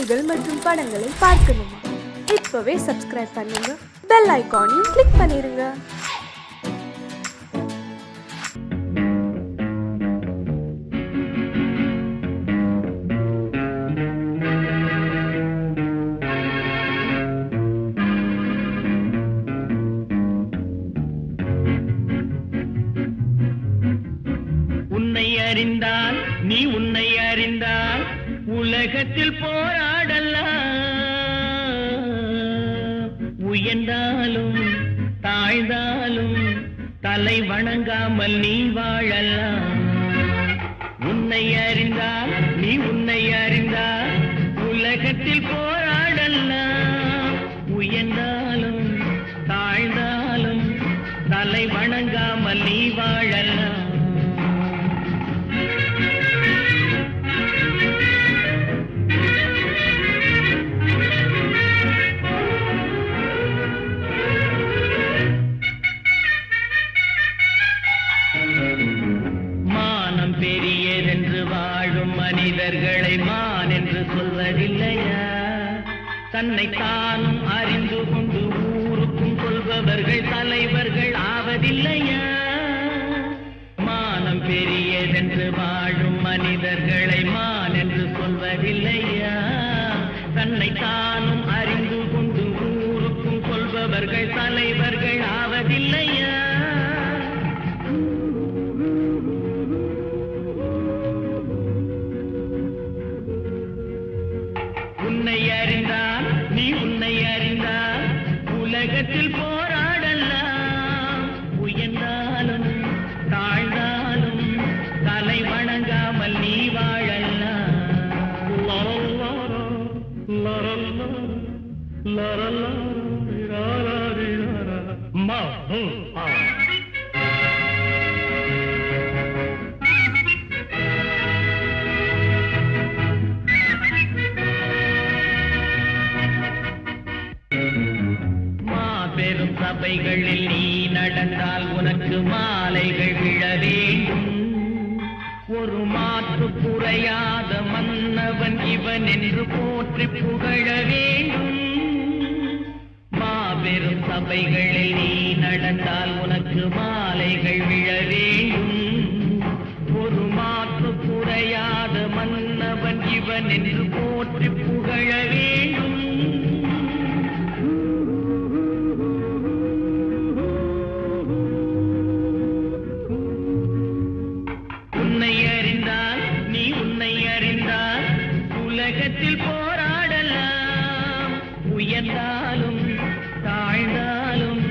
செய்திகள் மற்றும் படங்களை பார்க்கணுமா? இப்பவே சப்ஸ்கிரைப் பண்ணுங்க, பெல் ஐகானையும் கிளிக் பண்ணிருங்க. உன்னை அறிந்தால் நீ உன்னை அறிந்தால் உலகத்தில் போராடலாம். உயர்ந்தாலும் தாழ்ந்தாலும் தலை வணங்காமல் நீ வாழலாம். உன்னை அறிந்தால் நீ உன்னை அறிந்தால் உலகத்தில் போராடலாம். உயர்ந்தாலும் தாழ்ந்தாலும் தலை வணங்காமல் நீ வாழலாம். மானம் பெரியதென்று வாழும் மனிதர்களை மான் என்று சொல்வதில்லையா? தன்னை தானும் அறிந்து கொண்டு ஊருக்கும் சொல்பவர்கள் தலைவர்கள் ஆவதில்லையா? மானம் பெரியதென்று வாழும் மனிதர்களை மான் என்று சொல்வதில்லையா? தன்னை தானும் அறிந்து கொண்டு ஊருக்கும் சொல்பவர்கள் தலைவர்கள் ஆவதில்லையா? உன்னை அறிந்தால் நீ உன்னை அறிந்தால் உலகத்தில் போராடலாம். உயர்ந்தாலும் தாழ்ந்தாலும் தலை வணங்காமல் நீ வாழலாம். மாபெரும் சபைகளில் நீ நடந்தால் உனக்கு மாலைகள் விழ வேண்டும். ஒரு மாற்று குறையாத மன்னவன் இவன் என்று போற்றி புகழ வேண்டும். மாபெரும் சபைகளில் நீ நடந்தால் உனக்கு மாலைகள் விழ வேண்டும். ஒரு மாற்று குறையாத மன்னவன் இவன் என்று போற்றி புகழ வேண்டும். உன்னை அறிந்தால் நீ உன்னை அறிந்தால் உலகத்தில் போராடலாம். உயர்ந்தாலும் தாழ்ந்தாலும்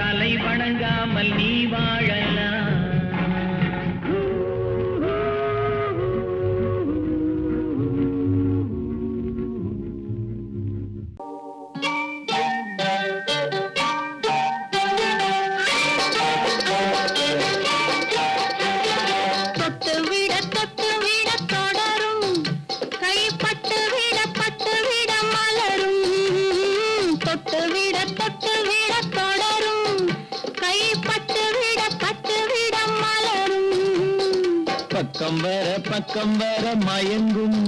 தலை வணங்காமல் நீ வாழலாம். பக்கம் வர மயங்கும்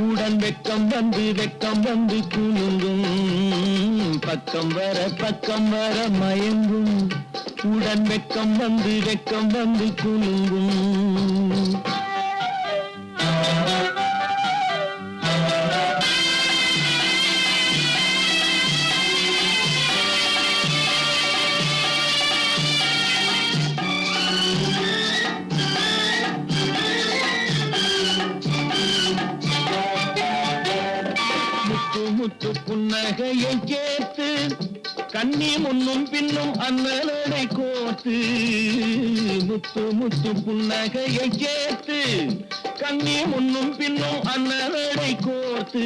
உடன் வெக்கம் வந்து குலுங்கும். பக்கம் வர மயங்கும் உடன் வெக்கம் வந்து குலுங்கும். முத்து புன்னகையை கேட்டு கண்ணி முன்னும் பின்னும் அண்ணலடை கோர்த்து. முத்து புன்னகையை கேட்டு கண்ணி முன்னும் பின்னும் அண்ணலடை கோர்த்து.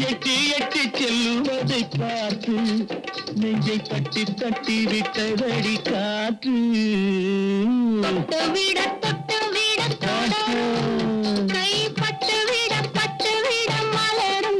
எட்டி செல்லுவதை பார்த்து நெஞ்சை தட்டி விட்டதடி காற்று. தொட்டு விட கை பட்டு விட மலரும்.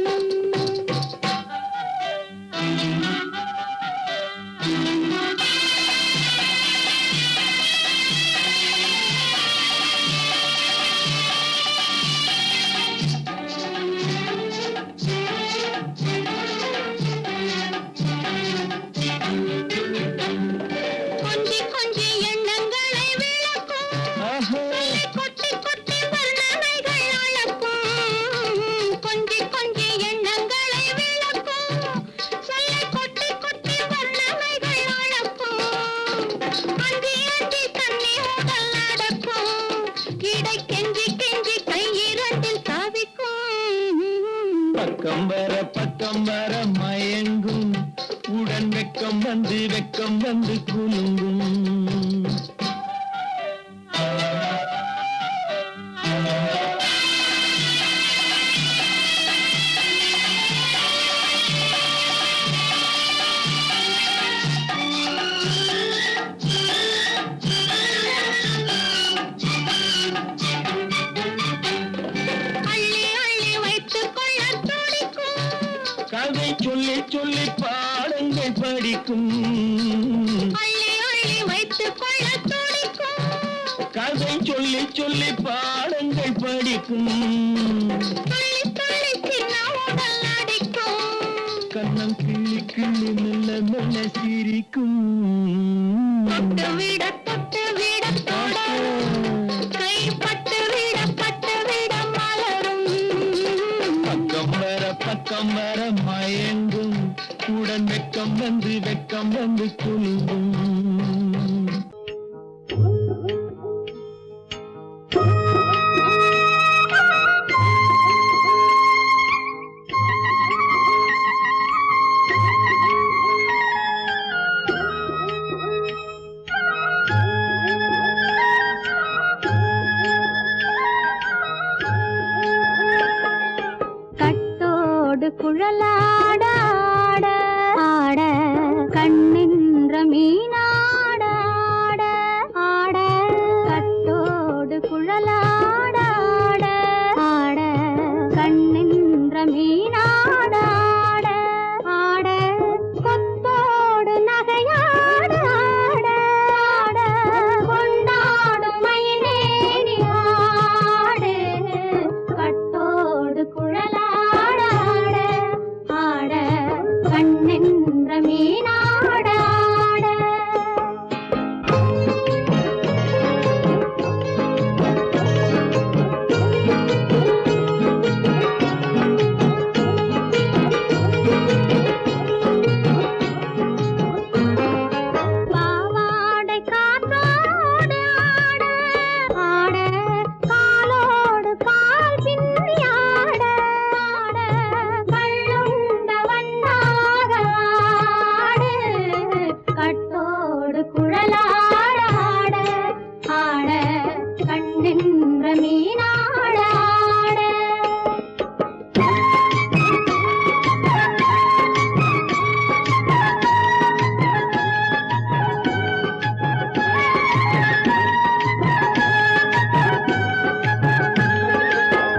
பக்கம் வர மயங்கும் உடன் வெக்கம் வந்து குலுங்கும் கதை சொல்லி சொல்லி பாடங்கள் படிக்கும் கதை சொல்லி சொல்லி பாடங்கள் படிக்கும் கண்ணம் கிள்ளி கிள்ளி மெல்ல மெல்ல சிரிக்கும் பக்கம் வர மயங்கும் உடன் வெக்கம் வந்து குலுங்கும் குழலாட ஆட ஆட கண்ணின்ற மீனாட ஆட ஆட கட்டோடு குழலாட ஆட ஆட கண்ணின்ற மீனாட ஆட ஆட கொத்தோடு நகையாட ஆட ஆட கொண்டாடும் மயிலேனி ஆடு கட்டோடு குழலாட கண்ணென்ற மீனாட பாவாடை காத்தோடு ஆட ஆட காலோடு கால் பின்னி ஆட ஆட கள்ளுண்ட வண்ணாக ஆடு கட்டோடு குழலாட ஆட ஆட கண்ணென்ற மீனாட ஆட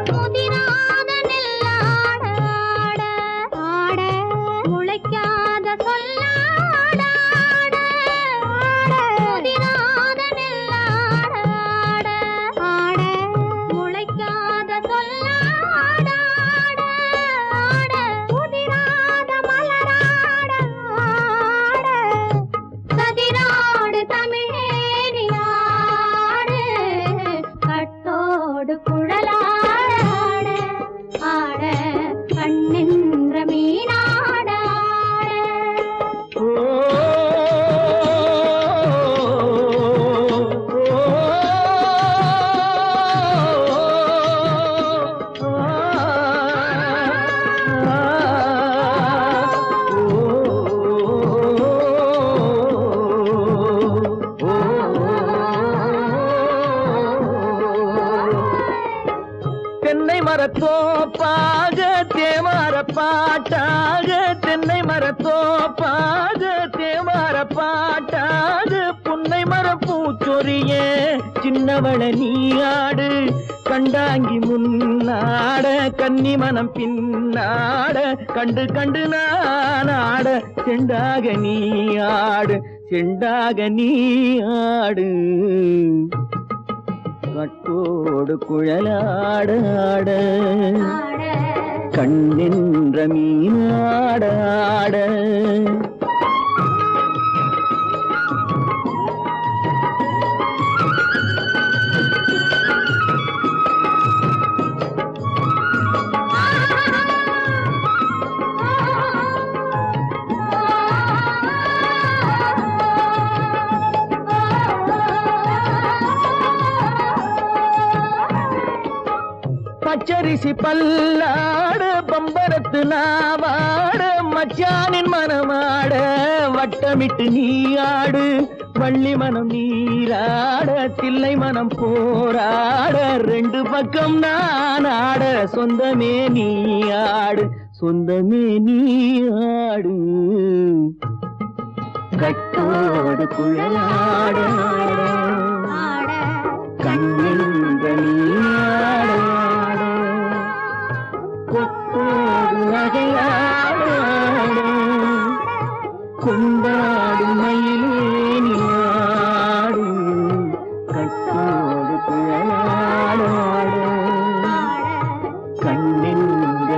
முதிராத நெல்லாட ஆட ஆட முளைக்காத சொல்லாட ஆட ஆட முதிராத நெல்லாட ஆட ஆட முளைக்காத சொல்லாட ஆட ஆட முதிராத மலராட ஆட கதிராடு தமிழேனி ஆடு கட்டோடு குழலாட ஆட கண்ணென்ற மீனாட தென்னை மரத்தோப்பாக தேமார பாட்டாக தென்னை மரத்தோப்பாக தேமார பாட்டாக புன்னை மர பூச்சொரிய சின்னவள நீயாடு கண்டாங்கி முன்னாட கன்னி மனம் பின்னாட கண்டு கண்டு நானாட செண்டாக நீயாடு கட்டோடு குழலாட ஆட கண்ணென்ற மீனாட ஆட பச்சரிசி பல்லாட பம்பரத்து நாவாட மச்சானின் மனமாட வட்டமிட்டு நீ ஆடு வள்ளி மனம் நீராட தில்லை மனம் போராட ரெண்டு பக்கம் நான் ஆட சொந்தமே நீ ஆடு சொந்தமே நீ ஆடு கட்டோடு குழலாட ஆட கண்ணின்ற நீயாட கொத்தோடு நகையாட கொண்டாடும் மயிலே நீயாடு கட்டோடு குழலாட கண்ணின்ற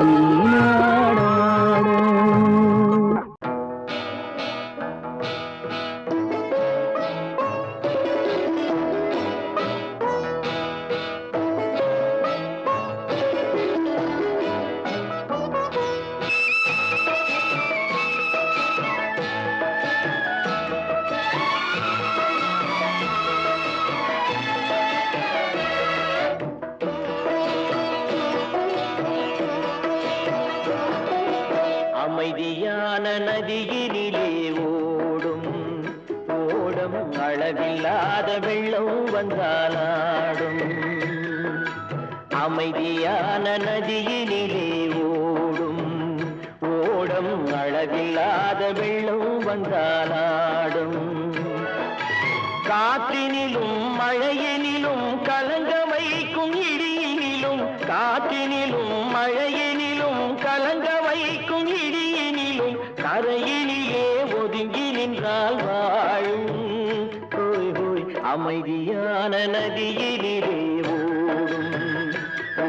நீயாட அமைதியான நதியினிலே ஓடும் ஓடம் அளவில்லாத வெள்ளம் வந்தாலாடும் அமைதியான நதியினிலே ஓடும் ஓடம் அளவில்லாத வெள்ளம் வந்தாலாடும் காற்றினிலும் மழையினிலும் கலங்க வைக்கும் இடியினிலும் காற்றினிலும் மழையினிலும் கலங்க வைக்கும் இடியினிலும் கரையினிலே ஒதுங்கி நின்றால் வாழும் ஹோய் ஹோய் அமைதியான நதியினிலே ஓடும்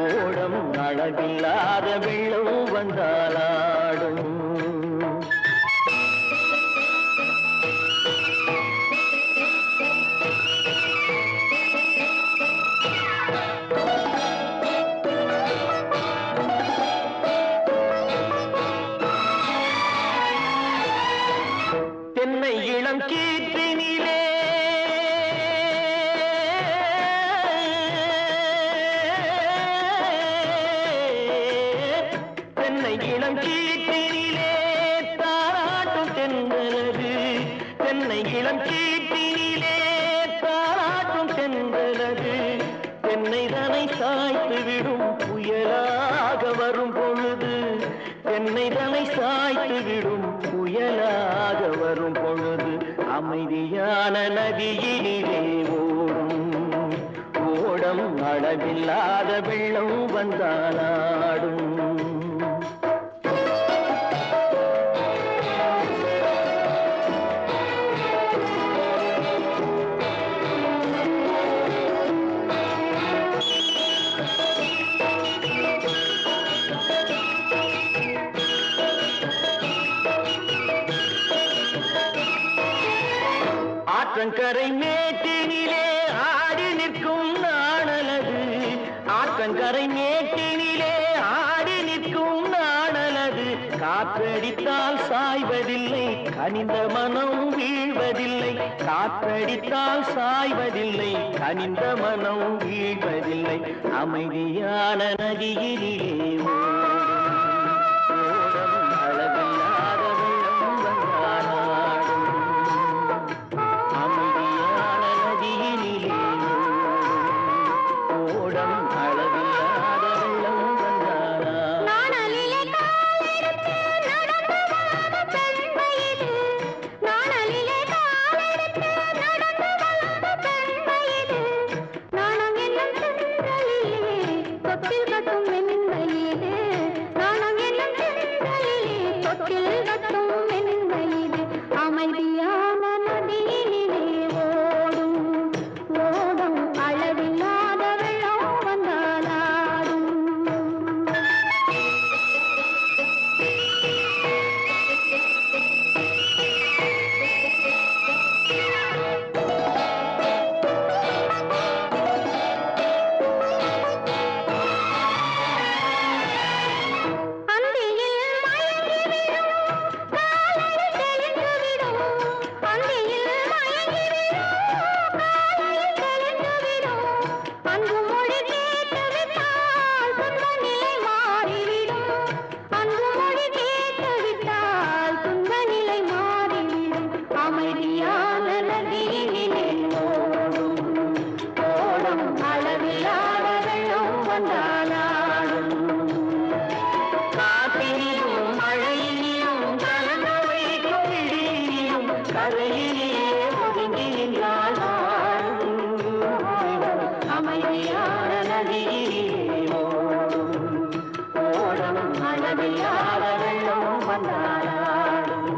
ஓடம் அளவில்லாத வெள்ளம் வந்தாலாடும் தென்னை இளம் கீற்றினிலே தென்னை இளம் கீற்றினிலே தாராட்டும் தென்றலது தென்னை இளம் கீற்றினிலே தாராட்டும் தென்றலது தென்னைதனை சாய்த்து விடும் புயலாக வரும் பொழுது தென்னைதனை சாய்த்து விடும் புயலாக வரும் பொழுது அமைதியான நதியினிலே ஓடும் ஓடம் அளவில்லாத வெள்ளம் வந்தாலாடும் ஆற்றங்கரை மேட்டினிலே ஆடி நிற்கும் நாணலது ஆற்றங்கரை மேட்டினிலே ஆடி நிற்கும் நாணலது காற்றடித்தால் சாய்வதில்லை கனிந்த மனம் வீழ்வதில்லை காற்றடித்தால் சாய்வதில்லை கனிந்த மனம் வீழ்வதில்லை அமைதியான நதியினிலே ஓடும் அளவில்லாத வெள்ளம் வந்தாலாடும் அமைதியான நதியினிலே ஓடம் அளவில்லாத வெள்ளம் வந்தாலாடும் நாணலிலே காலெடுத்து நடந்து வளர்ந்த பெண்மையிது நாணலிலே காலெடுத்து நடந்து வளர்ந்த பெண்மையிது நாணம் என்னும் சென்றலிலே தொட்டில் கட்டும் மென்மையிது அதில் ஆட வெள்ளம் வந்தாடும்.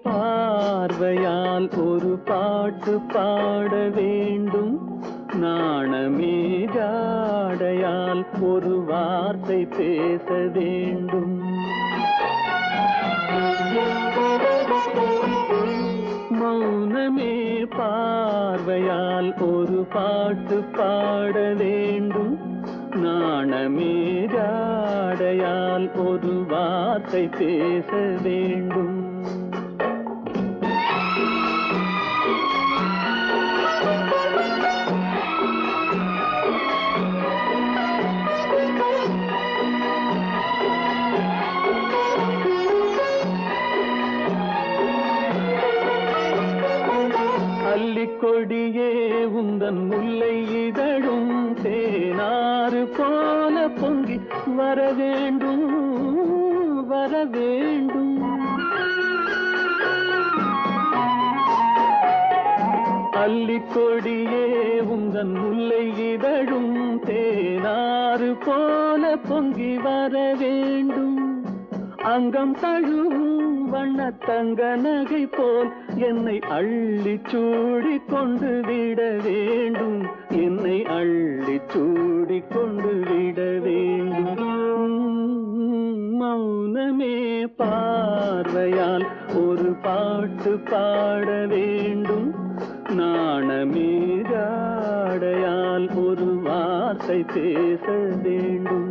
பார்வையால் ஒரு பாட்டு பாட வேண்டும், நாணமே ஜாடையால் ஒரு வார்த்தை பேச வேண்டும். மௌனமே பார்வையால் ஒரு பாட்டு பாட வேண்டும், நாணமே ஜாடையால் ஒரு வார்த்தை பேச வேண்டும். கொடியே உந்தன் முல்லை இதழும் தேனாறு போல பொங்கி வர வேண்டும், வர வேண்டும். அல்லிக்கொடியே உந்தன் முல்லை இதழும் தேனாறு போல பொங்கி வர வேண்டும். அங்கம் தழுவும் வண்ணத்தங்க நகை போல் என்னை அள்ளி சூடி கொண்டு விட வேண்டும், என்னை அள்ளி சூடி கொண்டு விட வேண்டும். மௌனமே பார்வையால் ஒரு பாட்டு பாட வேண்டும், நாணமே ஜாடையால் ஒரு வார்த்தை பேச வேண்டும்.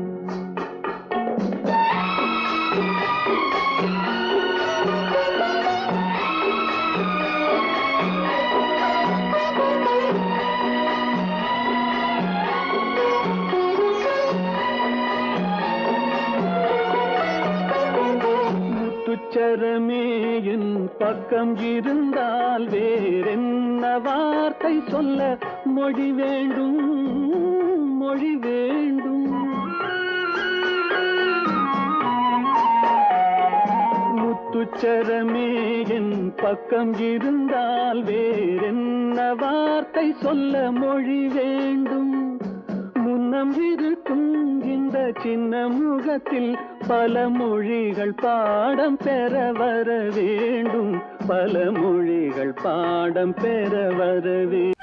முத்துச்சரமே என் பக்கம் இருந்தால் வேறென்ன வார்த்தை சொல்ல மொழி வேண்டும், மொழி வேண்டும். முத்துச்சரமே என் பக்கம் இருந்தால் வேறென்ன வார்த்தை சொல்ல மொழி வேண்டும். முன்னம் இருக்கும் இந்த சின்ன முகத்தில் பல மொழிகள் பாடம் பெற வர வேண்டும், பல மொழிகள் பாடம் பெற வர வேண்டும்.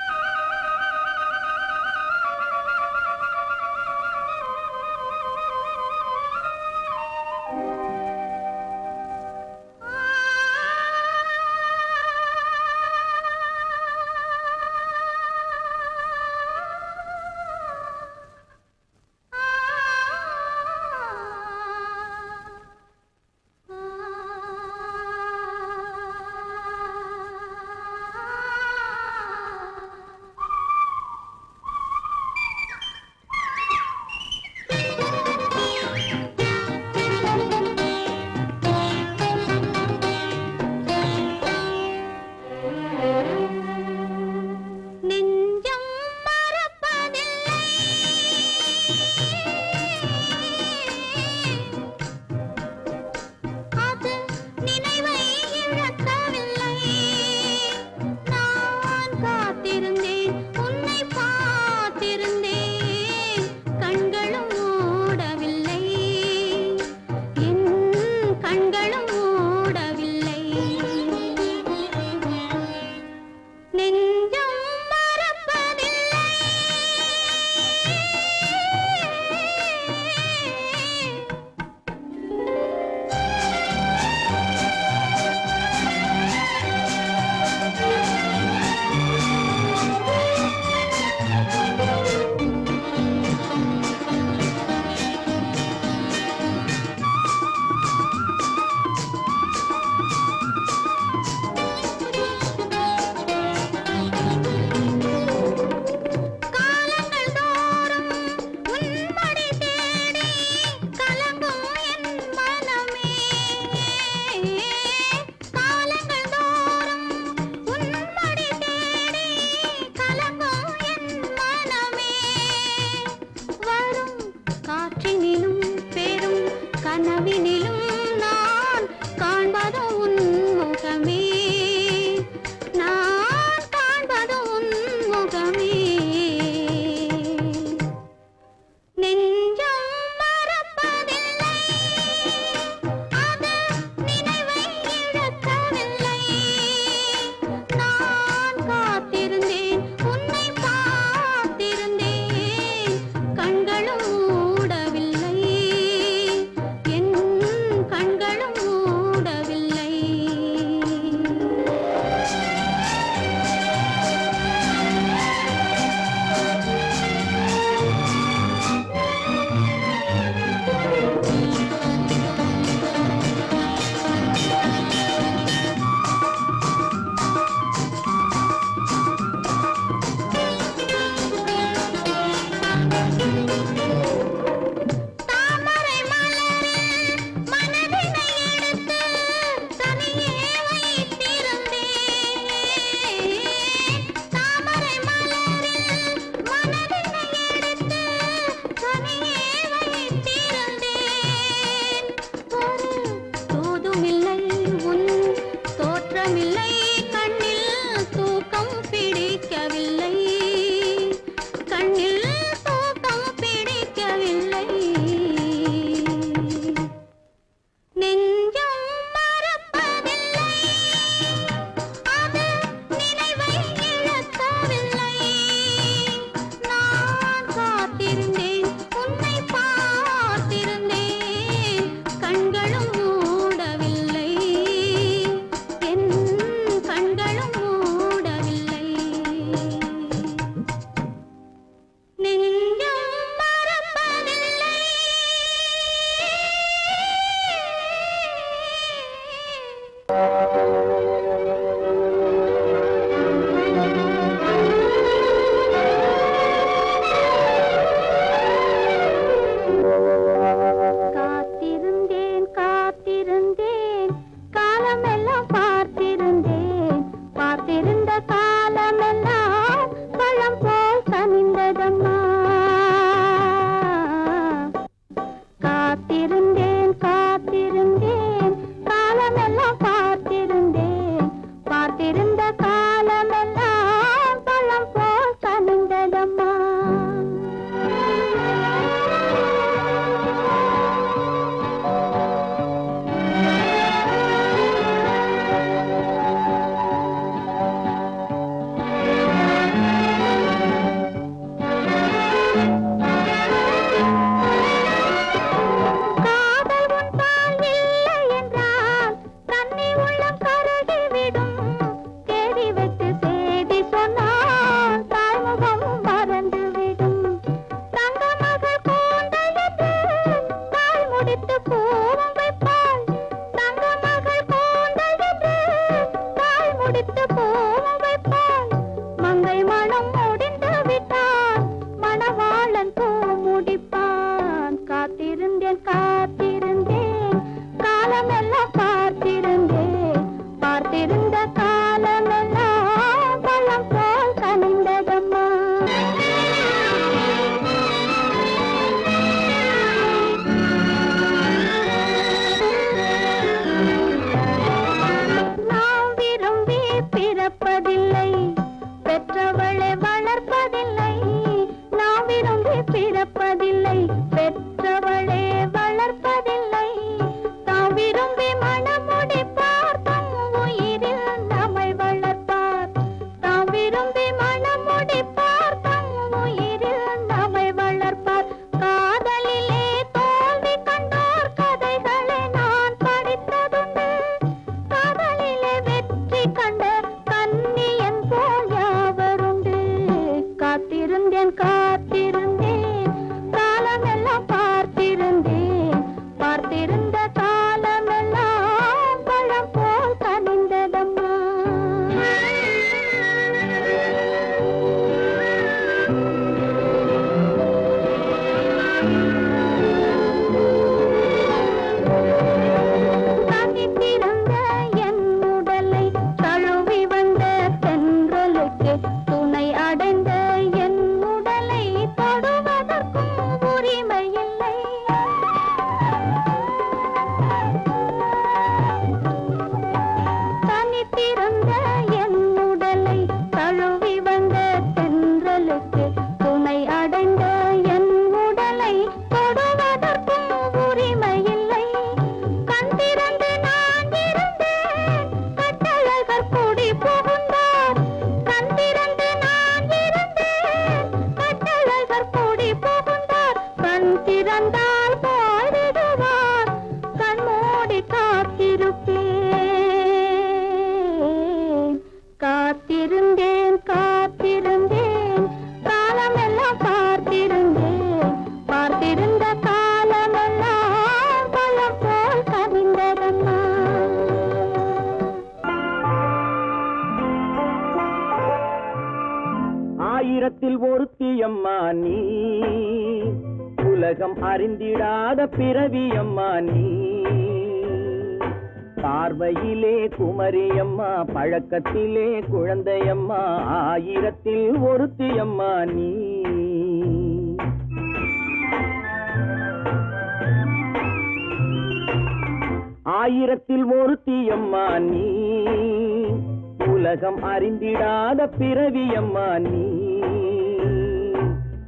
ஆயிரத்தில் ஒருத்தியம்மா நீ, உலகம் அறிந்திடாத பிறவியம்மா நீ. பார்வையிலே குமரியம்மா, பழக்கத்திலே குழந்தையம்மா, ஆயிரத்தில் ஒருத்தியம்மா நீ. ஆயிரத்தில் ஒருத்தியம்மா நீ, உலகம் அறிந்திடாத பிறவியம்மா நீ.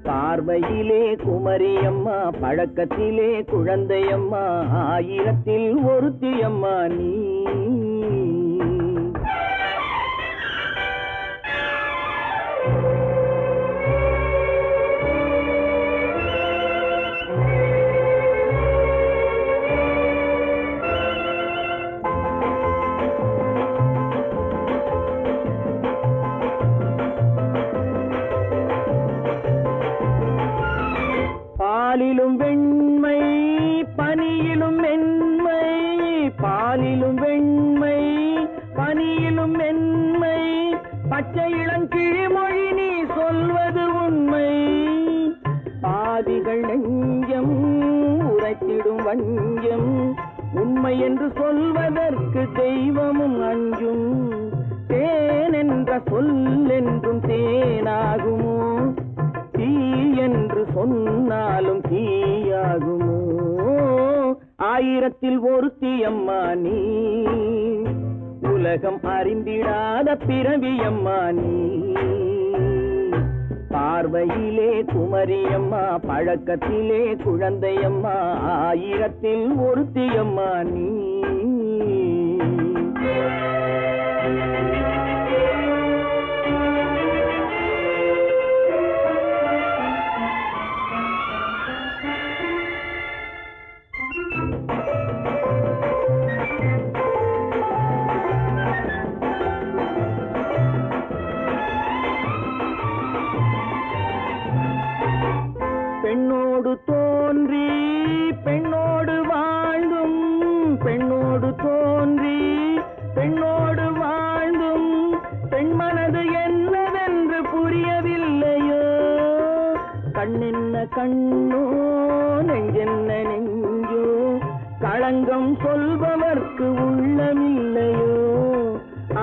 பார்வையிலே குமரியம்மா, பழக்கத்திலே குழந்தையம்மா, ஆயிரத்தில் ஒருத்தியம்மா நீ. பாலிலும் வெண்மை பனியிலும் மென்மை, பாலிலும் வெண்மை பனியிலும் மென்மை, பச்சை இளங்கிழிமொழி நீ சொல்வது உண்மை. பாதிகள் நெஞ்சம் உரைத்திடும் வஞ்சம், உண்மை என்று சொல்வதற்கு தெய்வமும் அஞ்சும். தேன் என்ற சொல் என்றும் தேனாகுமோ, தீ என்று சொன்னாலும் தீயாகுமோ. ஆயிரத்தில் ஒருத்தியம்மா நீ, உலகம் அறிந்திடாத பிறவியம்மா நீ. பார்வையிலே குமரியம்மா, பழக்கத்திலே குழந்தையம்மா, ஆயிரத்தில் ஒருத்தியம்மா நீ. பெண்ணோடு தோன்றி பெண்ணோடு வாழ்ந்தும், பெண்ணோடு தோன்றி பெண்ணோடு வாழ்ந்தும், பெண் மனது என்னவென்று புரியவில்லையோ. கண்ணென்ன கண்ணோ, நெஞ்சென்ன நெஞ்சோ, களங்கம் சொல்பவர்க்கு உள்ளமில்லையோ.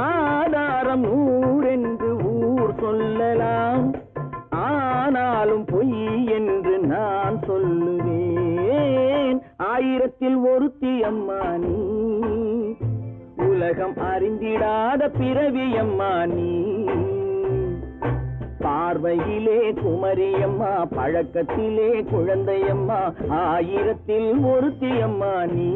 ஆதாரம் ஊரென்று ஊர் சொல்லலாம், ஆனாலும் பொய் என்று நான் சொல்லுவேன். ஆயிரத்தில் ஒருத்தியம்மா நீ, உலகம் அறிந்திடாத பிறவியம்மா நீ. பார்வையிலே குமரியம்மா, பழக்கத்திலே குழந்தையம்மா, ஆயிரத்தில் ஒருத்தியம்மா நீ.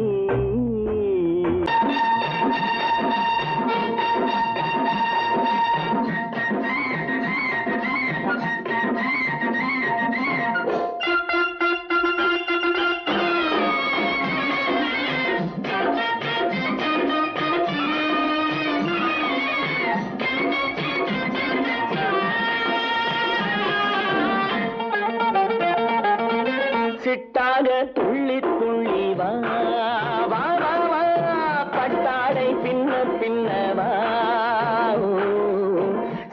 சிட்டாக துள்ளி துள்ளி வா வா வா வா, பட்டாடை பின்ன பின்னவா.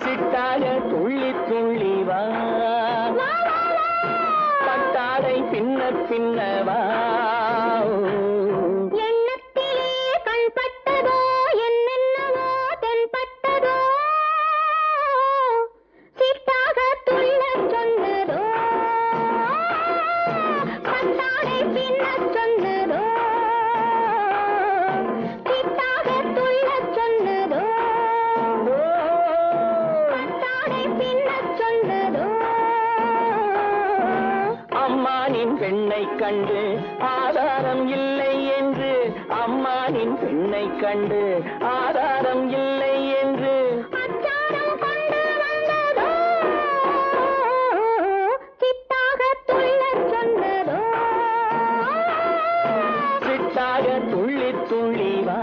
சிட்டாக துள்ளி துள்ளி வா, பட்டாடை பின்ன பின்னவா. பெண்ணை கண்டு ஆதாரம் இல்லை என்று, அம்மானின் பெண்ணை கண்டு ஆதாரம் இல்லை என்று அச்சாரம் கொண்டு வந்ததோ, சித்தாக துள்ளச் சொன்னதோ. சித்தாக துள்ளி துள்ளி வா.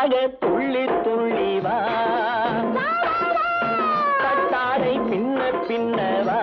சிட்டாக துள்ளி துள்ளி வா கட்டாரை பின்ன பின்னவா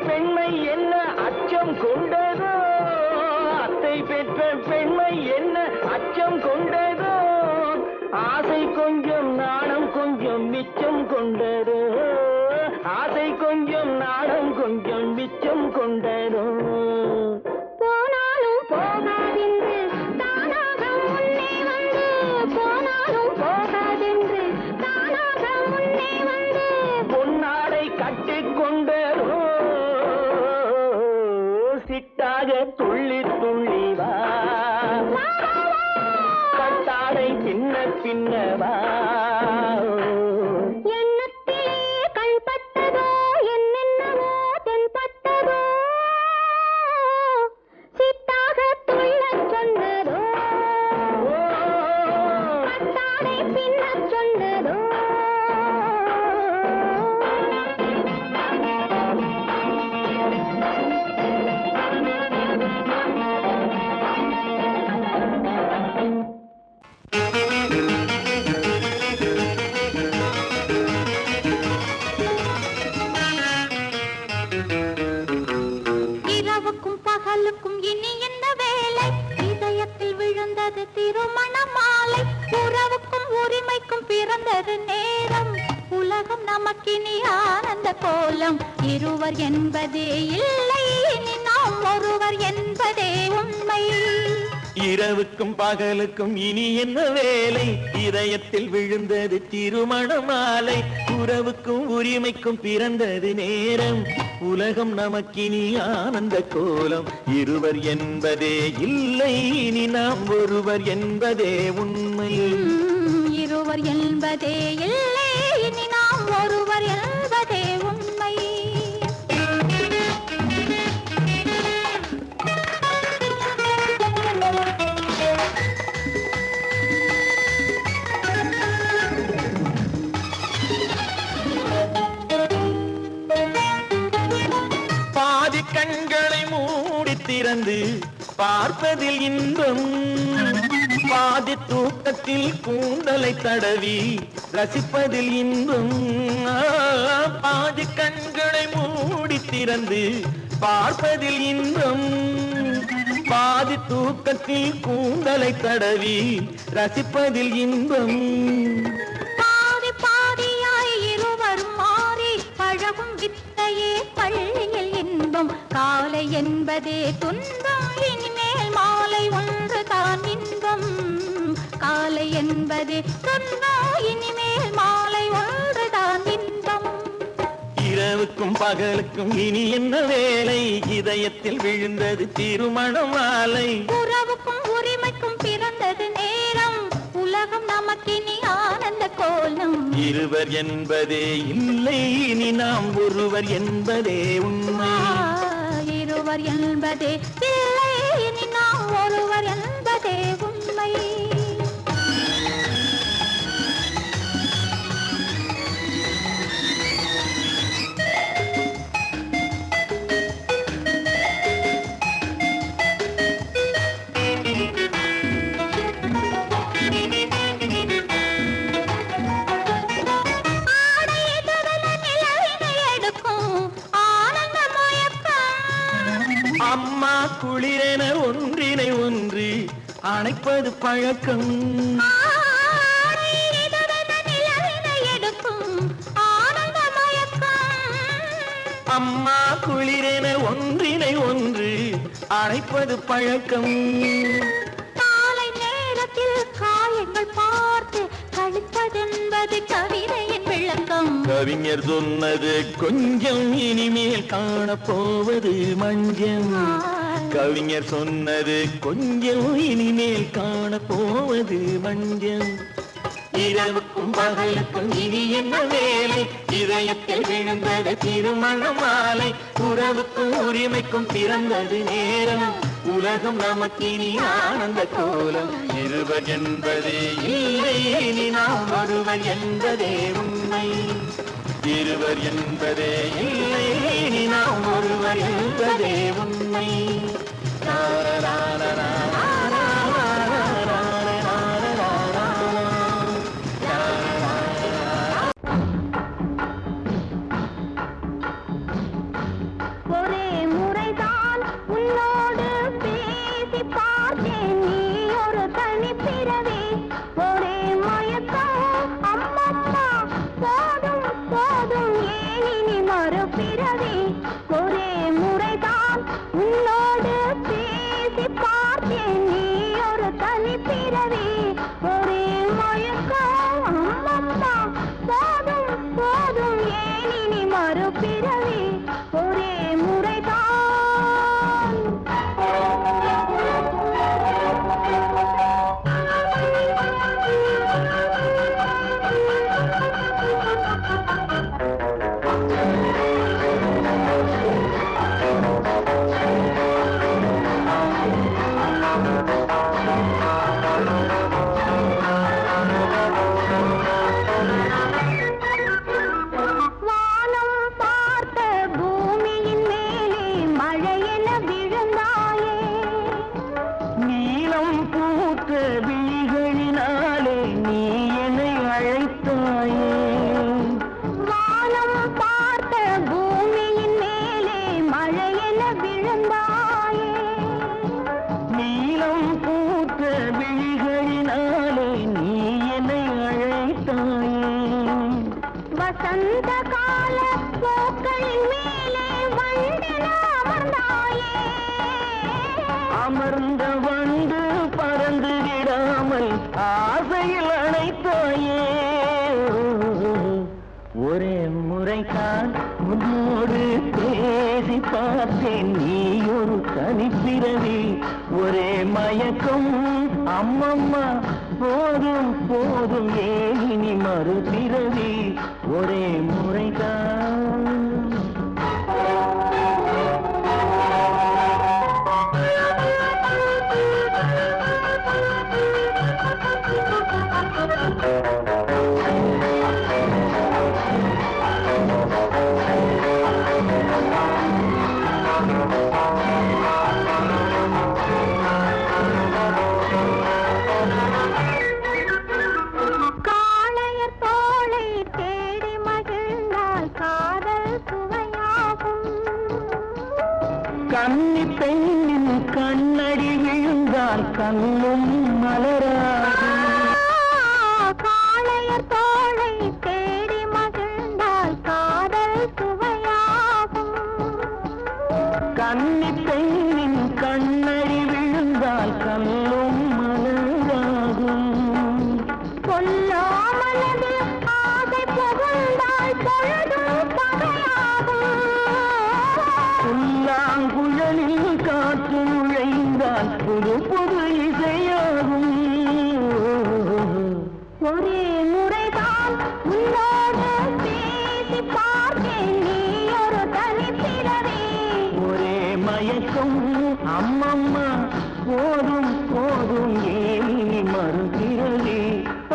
பெண்மை என்ன அச்சம் கொண்டதோ அத்தை பெற்ற பெண்மை என்ன அச்சம் கொண்டதோ ஆசை கொஞ்சம் நாணம் கொஞ்சம் மிச்சம் கொண்டதோ ஆசை கொஞ்சம் நாணம் கொஞ்சம் மிச்சம் கொண்டதோ போனாலும் போகாதென்று தானாக முன்னே வந்து போனாலும் போகாதென்று தானாக முன்னே வந்து பொன்னாடை கட்டிக்கொண்டதோ சிட்டாக துள்ளி துள்ளி வா கட்டாடை பின்ன பின்னவா எண்ணத்திலே கண்பட்டதோ என்னென்னவோ தென்பட்டதோ சிட்டாக துள்ளச் சொன்னதோ கட்டாடை பின்னச் சொன்னதோ பகலுக்கும் இனி என்ன வேலை இதயத்தில் விழுந்தது திருமண மாலை உறவுக்கும் உரிமைக்கும் பிறந்தது நேரம் உலகம் நமக்கினி ஆனந்த கோலம் இருவர் என்பதே இல்லை இனி நாம் ஒருவர் என்பதே உண்மை இரவுக்கும் பகலுக்கும் இனி என்ன வேலை இதயத்தில் விழுந்தது திருமண மாலை உறவுக்கும் உரிமைக்கும் பிறந்தது நேரம் உலகம் நமக்கினி ஆனந்த கோலம் இருவர் என்பதே இல்லை இனி நாம் ஒருவர் என்பதே உண்மை இருவர் என்பதே இல்லை இனி நாம் ஒருவர் என்பதே உண்மை கண்களை மூடி திறந்து பார்ப்பதில் இன்பம் பாதி தூக்கத்தில் கூந்தலை தடவி ரசிப்பதில் இன்பம் பாதி கண்களை மூடி திறந்து பார்ப்பதில் இன்பம் பாதி தூக்கத்தில் கூந்தலை தடவி ரசிப்பதில் இன்பம் பாதி பாதியாய் இருவர் மாறி பழகும் வித்தையே பள்ளியில் இன்பம் காலை என்பதே துன்பம் இனிமேல் மாலை ஒன்று தான் இன்பம் காலை என்பதே துன்பம் இனிமேல் மாலை ஒன்று தான் இன்பம் இரவுக்கும் பகலுக்கும் இனி என்ன வேலை இதயத்தில் விழுந்தது திருமண மாலை உறவுக்கும் உரிமைக்கும் பிறந்தது நேரம் உலகம் நமக்கினி ஆனந்த கோலம் இருவர் என்பதே இல்லை இனி நாம் ஒருவர் என்பதே உண்மை இருவர் என்பதே இல்லை இனி நாம் ஒருவர் என்பதே உண்மை அம்மா குளிரென ஒன்றினை ஒன்று அணைப்பது பழக்கம் அம்மா குளிரென ஒன்றினை ஒன்று அணைப்பது பழக்கம். காலை நேரத்தில் காயங்கள் பார்த்து கழிப்பதென்பது கவிதையின் விளக்கம். கவிஞர் சொன்னது கொஞ்சம் இனிமேல் காணப்போவது மஞ்சள். கவிஞர் சொன்னது கொஞ்சம் இனிமேல் காணப்போவது மஞ்சள். இரவுக்கும் பகலுக்கும் இனி என்ன வேலை, இதயத்தில் விழுந்தது திருமண மாலை. உறவுக்கும் உரிமைக்கும் பிறந்தது நேரம், உலகம் நமக்கினி ஆனந்த கோலம். இருவர் என்பதே இல்லை, இனி நாம் ஒருவர் என்பதே உண்மை. இருவர் என்பதே இல்லை, இனி நாம் ஒருவர் என்பதே உண்மை. ஒரே முறைதான் உன்னோடு பேசி பார்த்தேன், நீ ஒரு தனிப்பிறவி. ஒரே மயக்கம் அம்மம்மா, போதும் போதும் ஏன் இனி மறுபிறவி. ஒரே முறைதான் உன்னோடு பேசி பார்த்தேன், நீ ஒரு தனிப்பிறவி. ஒரே மயக்கம் அம்மம்மா, போதும் போதும் ஏன் இனி மறுபிறவி. ஒரே முறைதான். வானம் பார்த்த பூமியின் மேலே மழையென விழுந்தாயே. நீலம் பூத்த விழிகளினாலே நீ என்னை அழைத்தாயே. வானம் பார்த்த பூமியின் மேலே மழையென விழுந்தாயே. நீலம் பூத்த விழிகளினாலே நீ என்னை அழைத்தாயே. வசந்த கால பூக்களின் மேலே வண்டென அமர்ந்தாயே. அமர்ந்த வண்டு பறந்து விடாமல் ஆசையில் அணைத்தாயே. ஒரே முறைதான் உன்னோடு பேசி பார்த்தேன், நீ ஒரு தனிப்பிறவி. ஒரே மயக்கம் அம்மம்மா, போதும் போதும் ஏன் இனி மறுபிறவி. ஒரே முறைதான். காளையர் தோளை தேடி மகிழ்ந்தால் காதல் சுவையாகும். கன்னி பெண்ணின் கண்ணடி விழுந்தால் கண்ணும் மலராகும். காளையர் தோளை தேடி மகிழ்ந்தால் காதல் சுவையாகும். கன்னி பெண்ணின் கண்ணடி விழுந்தால் கண்ணும் மலராகும். கொல்லாமலது ஆசை புகுந்தால் பொழுதும் பகையாகும். புல்லாங்குழலில் காற்று நுழைந்தால் புது புது இசையாகும். ஒரே முறைதான் உன்னோடு பேசி பார்த்தேன், நீ ஒரு தனிப்பிறவி. ஒரே மயக்கம் அம்மம்மா, போதும் போதும் ஏன் இனி மறுபிறவி.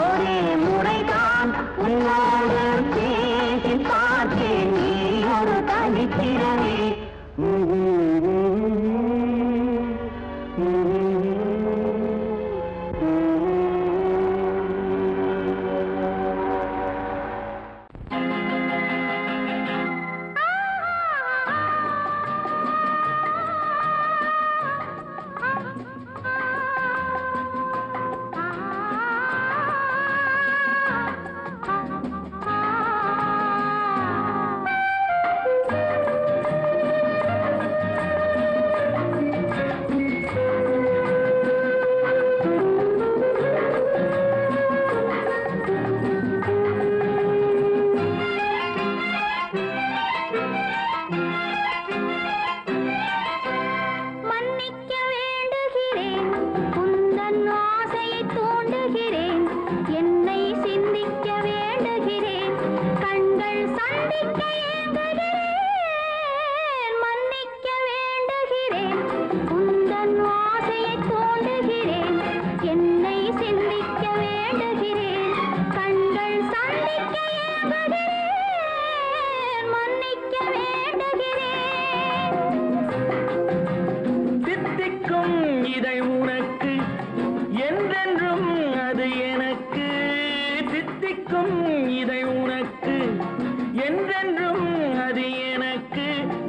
ஒரே முறைதான் உன்னோடு பேசி பார்த்தேன், நீ ஒரு தனிப்பிறவி.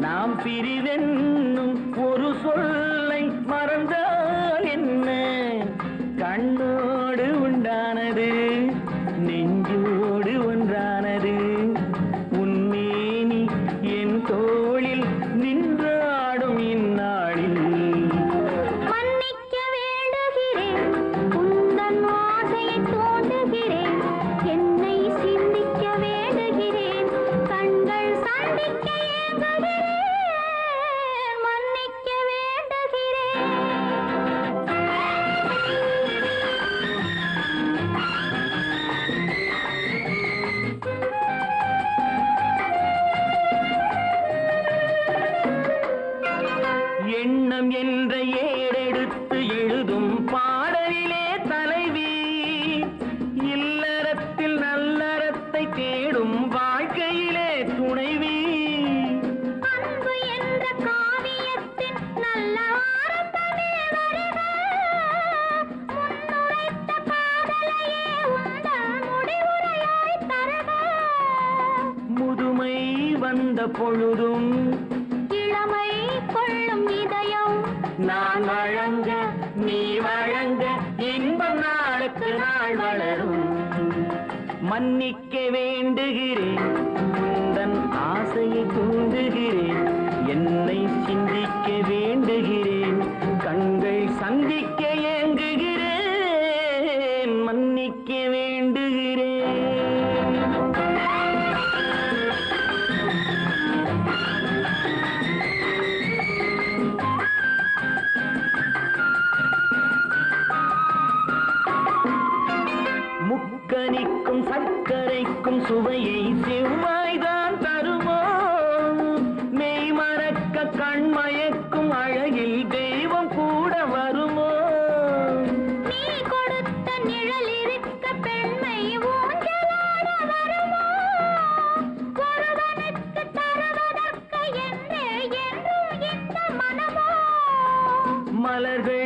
நாம் பிரிவென்னும் ஒரு சொல்லை மறந்தால் என்ன? கண்ணோடு உண்டானது நெஞ்சோடு ஒன்றானது. உன்மேனி என் தோளில் நின்றாடும் இந்நாளில் மன்னிக்க வேண்டுகிறேன், உந்தன் ஆசையை தூண்டுகிறேன், என்னை சிந்திக்க வேண்டுகிறேன், கண்கள் சந்திக்க ஏங்குகிறேன், மன்னிக்க வேண்டுகிறேன். எண்ணம் என்ற ஏடெடுத்து எழுதும் பாடலிலே தலைவி, இல்லறத்தில் நல்லறத்தை தேடும் வாழ்க்கையிலே துணைவி. அன்பு என்ற காவியத்தின் நல்ல ஆரம்பமே வருக, முன்னுரைத்த காதலையே உந்தன் முடிவுரையாய் தருக. முதுமை வந்த பொழுதும் இளமை கொள்ளும் இதயம் நான் வழங்க நீ வழங்க இன்பம் நாளுக்கு நாள் வளரும். மன்னிக்க வேண்டுகிறேன், உந்தன் ஆசையை தூண்டுகிறேன், என்னை சிந்திக்க வேண்டுகிறேன், கண்கள் சந்திக்க ஏங்குகிறேன், மன்னிக்க வேண்டுகிறேன். முக்கனிக்கும் சர்க்கரைக்கும் சுவையை செவ்வாய்தான் தருமோ? மெய் மறக்க கண்மயக்கும் அழகில் தெய்வம் கூட வருமோ? நீ கொடுத்த நிழல் இருக்க பெண்மை ஊஞ்சலாட வருமோ? ஒருவனுக்கு தருவதற்கு என்றே என்றும் இந்த மனமோ? மலர்கள்